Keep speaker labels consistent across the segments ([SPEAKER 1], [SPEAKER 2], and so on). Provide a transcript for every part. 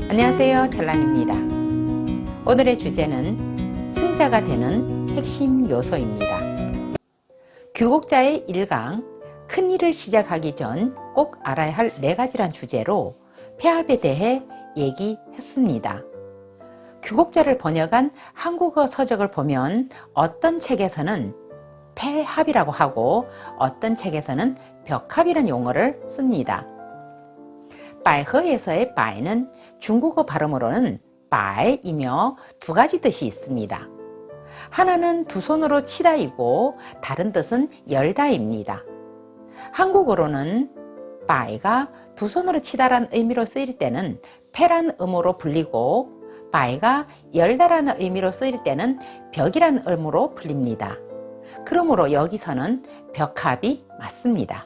[SPEAKER 1] 안녕하세요, 전란입니다. 오늘의 주제는 승자가 되는 핵심 요소입니다. 규곡자의 1강 큰일을 시작하기 전 꼭 알아야 할 4가지란 주제로 폐합에 대해 얘기했습니다. 규곡자를 번역한 한국어 서적을 보면 어떤 책에서는 폐합이라고 하고 어떤 책에서는 벽합이라는 용어를 씁니다. 바이허에서의 바이는 중국어 발음으로는 바이이며 2가지 뜻이 있습니다. 하나는 두 손으로 치다이고 다른 뜻은 열다입니다. 한국어로는 바이가 두 손으로 치다란 의미로 쓰일 때는 패란 음으로 불리고 바이가 열다라는 의미로 쓰일 때는 벽이라는 의미로 불립니다. 그러므로 여기서는 벽합이 맞습니다.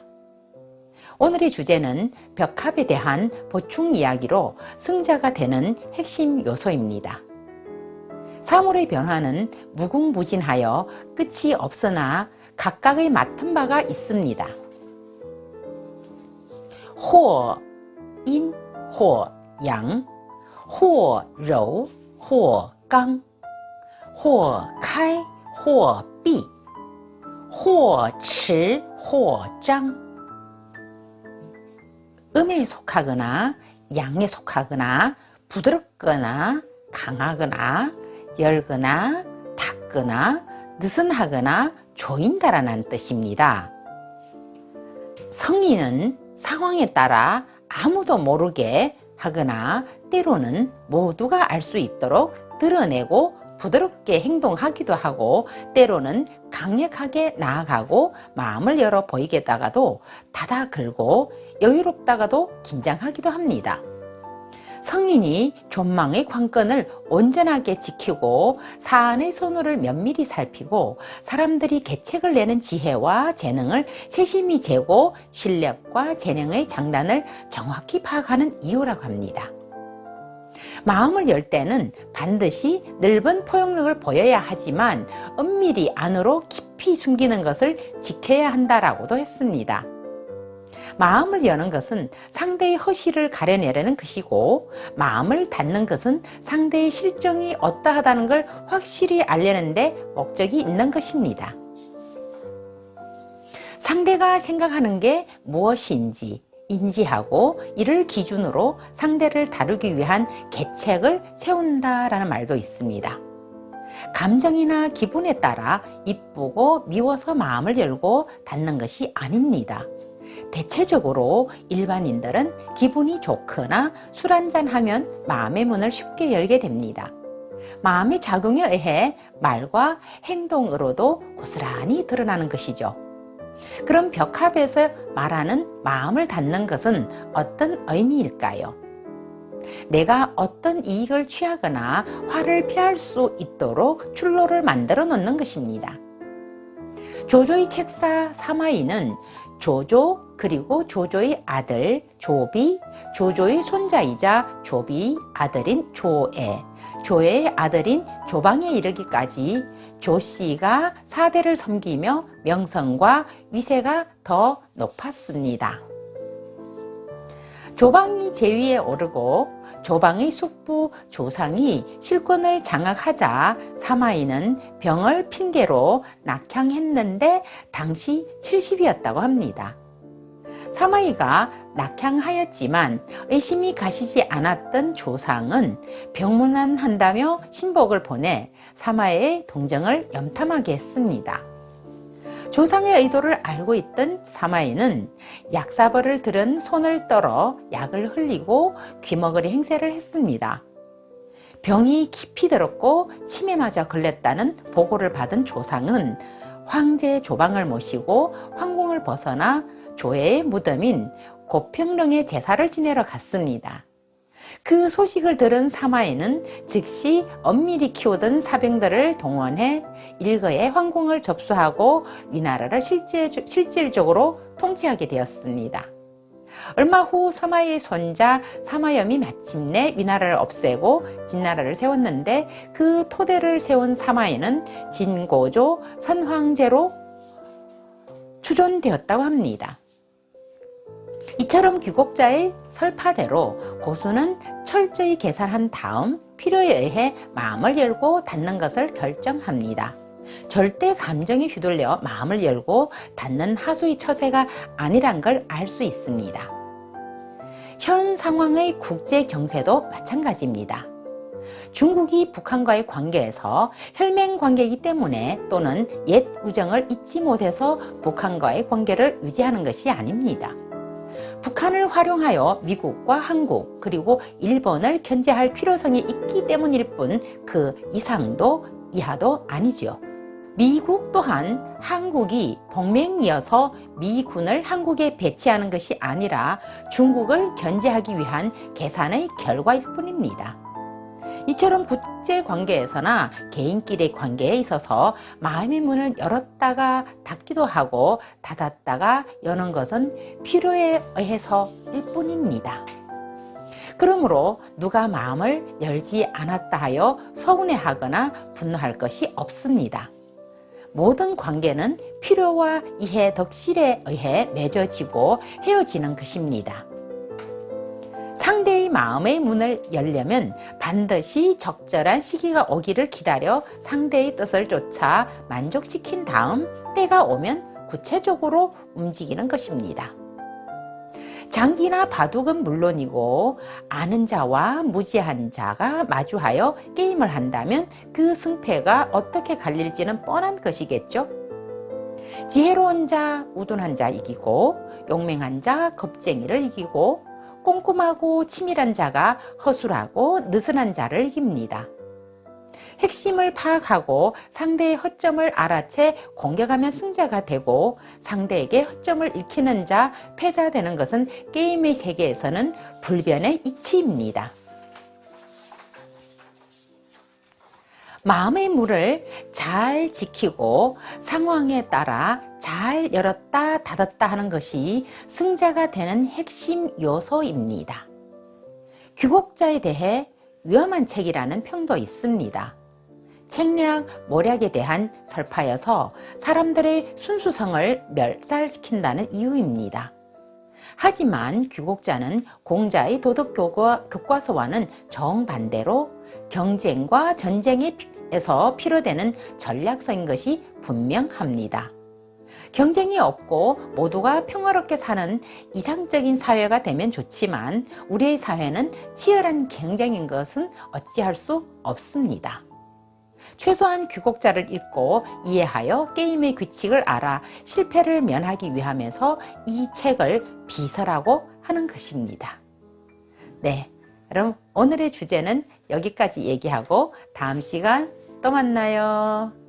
[SPEAKER 1] 오늘의 주제는 벽합에 대한 보충 이야기로 승자가 되는 핵심 요소입니다. 사물의 변화는 무궁무진하여 끝이 없으나 각각의 맡은 바가 있습니다. 或阴或阳或柔或刚或开或闭或持或张 음에 속하거나 양에 속하거나 부드럽거나 강하거나 열거나 닫거나 느슨하거나 조인다라는 뜻입니다. 성의는 상황에 따라 아무도 모르게 하거나 때로는 모두가 알 수 있도록 드러내고 부드럽게 행동하기도 하고 때로는 강력하게 나아가고 마음을 열어 보이겠다가도 닫아 걸고 여유롭다가도 긴장하기도 합니다. 성인이 존망의 관건을 온전하게 지키고 사안의 선호를 면밀히 살피고 사람들이 계책을 내는 지혜와 재능을 세심히 재고 실력과 재능의 장단을 정확히 파악하는 이유라고 합니다. 마음을 열 때는 반드시 넓은 포용력을 보여야 하지만 은밀히 안으로 깊이 숨기는 것을 지켜야 한다라고도 했습니다. 마음을 여는 것은 상대의 허실을 가려내려는 것이고 마음을 닫는 것은 상대의 실정이 어떠하다는 걸 확실히 알려는 데 목적이 있는 것입니다. 상대가 생각하는 게 무엇인지 인지하고 이를 기준으로 상대를 다루기 위한 계책을 세운다라는 말도 있습니다. 감정이나 기분에 따라 이쁘고 미워서 마음을 열고 닫는 것이 아닙니다. 대체적으로 일반인들은 기분이 좋거나 술 한잔하면 마음의 문을 쉽게 열게 됩니다. 마음의 작용에 의해 말과 행동으로도 고스란히 드러나는 것이죠. 그럼 벽합에서 말하는 마음을 닫는 것은 어떤 의미일까요? 내가 어떤 이익을 취하거나 화를 피할 수 있도록 출로를 만들어 놓는 것입니다. 조조의 책사 사마이는 조조 그리고 조조의 아들 조비, 조조의 손자이자 조비 아들인 조애, 조애의 아들인 조방에 이르기까지 조씨가 4대를 섬기며 명성과 위세가 더 높았습니다. 조방이 제위에 오르고 조방의 숙부 조상이 실권을 장악하자 사마이는 병을 핑계로 낙향했는데 당시 70이었다고 합니다. 사마이가 낙향하였지만 의심이 가시지 않았던 조상은 병문안한다며 신복을 보내 사마이의 동정을 염탐하게 했습니다. 조상의 의도를 알고 있던 사마이는 약사벌을 들은 손을 떨어 약을 흘리고 귀머거리 행세를 했습니다. 병이 깊이 들었고 침에 맞아 걸렸다는 보고를 받은 조상은 황제 조방을 모시고 황궁을 벗어나 조애의 무덤인 고평릉에 제사를 지내러 갔습니다. 그 소식을 들은 사마이는 즉시 엄밀히 키우던 사병들을 동원해 일거에 황궁을 접수하고 위나라를 실질적으로 통치하게 되었습니다. 얼마 후 사마이의 손자 사마염이 마침내 위나라를 없애고 진나라를 세웠는데 그 토대를 세운 사마이는 진고조 선황제로 추존되었다고 합니다. 이처럼 귀곡자의 설파대로 고수는 철저히 계산한 다음 필요에 의해 마음을 열고 닫는 것을 결정합니다. 절대 감정에 휘둘려 마음을 열고 닫는 하소의 처세가 아니란 걸 알 수 있습니다. 현 상황의 국제 정세도 마찬가지입니다. 중국이 북한과의 관계에서 혈맹 관계이기 때문에 또는 옛 우정을 잊지 못해서 북한과의 관계를 유지하는 것이 아닙니다. 북한을 활용하여 미국과 한국 그리고 일본을 견제할 필요성이 있기 때문일 뿐 그 이상도 이하도 아니죠. 미국 또한 한국이 동맹이어서 미군을 한국에 배치하는 것이 아니라 중국을 견제하기 위한 계산의 결과일 뿐입니다. 이처럼 국제관계에서나 개인끼리의 관계에 있어서 마음의 문을 열었다가 닫기도 하고 닫았다가 여는 것은 필요에 의해서일 뿐입니다. 그러므로 누가 마음을 열지 않았다 하여 서운해하거나 분노할 것이 없습니다. 모든 관계는 필요와 이해 덕실에 의해 맺어지고 헤어지는 것입니다. 상대의 마음의 문을 열려면 반드시 적절한 시기가 오기를 기다려 상대의 뜻을 쫓아 만족시킨 다음 때가 오면 구체적으로 움직이는 것입니다. 장기나 바둑은 물론이고 아는 자와 무지한 자가 마주하여 게임을 한다면 그 승패가 어떻게 갈릴지는 뻔한 것이겠죠. 지혜로운 자, 우둔한 자 이기고 용맹한 자, 겁쟁이를 이기고 꼼꼼하고 치밀한 자가 허술하고 느슨한 자를 이깁니다. 핵심을 파악하고 상대의 허점을 알아채 공격하면 승자가 되고 상대에게 허점을 읽히는 자, 패자되는 것은 게임의 세계에서는 불변의 이치입니다. 마음의 문을 잘 지키고 상황에 따라 잘 열었다 닫았다 하는 것이 승자가 되는 핵심 요소입니다. 귀국자에 대해 위험한 책이라는 평도 있습니다. 책략, 모략에 대한 설파여서 사람들의 순수성을 멸살시킨다는 이유입니다. 하지만 귀국자는 공자의 도덕 교과서와는 정반대로 경쟁과 전쟁에서 필요되는 전략성인 것이 분명합니다. 경쟁이 없고 모두가 평화롭게 사는 이상적인 사회가 되면 좋지만 우리의 사회는 치열한 경쟁인 것은 어찌할 수 없습니다. 최소한 귀국자를 읽고 이해하여 게임의 규칙을 알아 실패를 면하기 위함에서 이 책을 비서라고 하는 것입니다. 네, 그럼 오늘의 주제는 여기까지 얘기하고 다음 시간 또 만나요.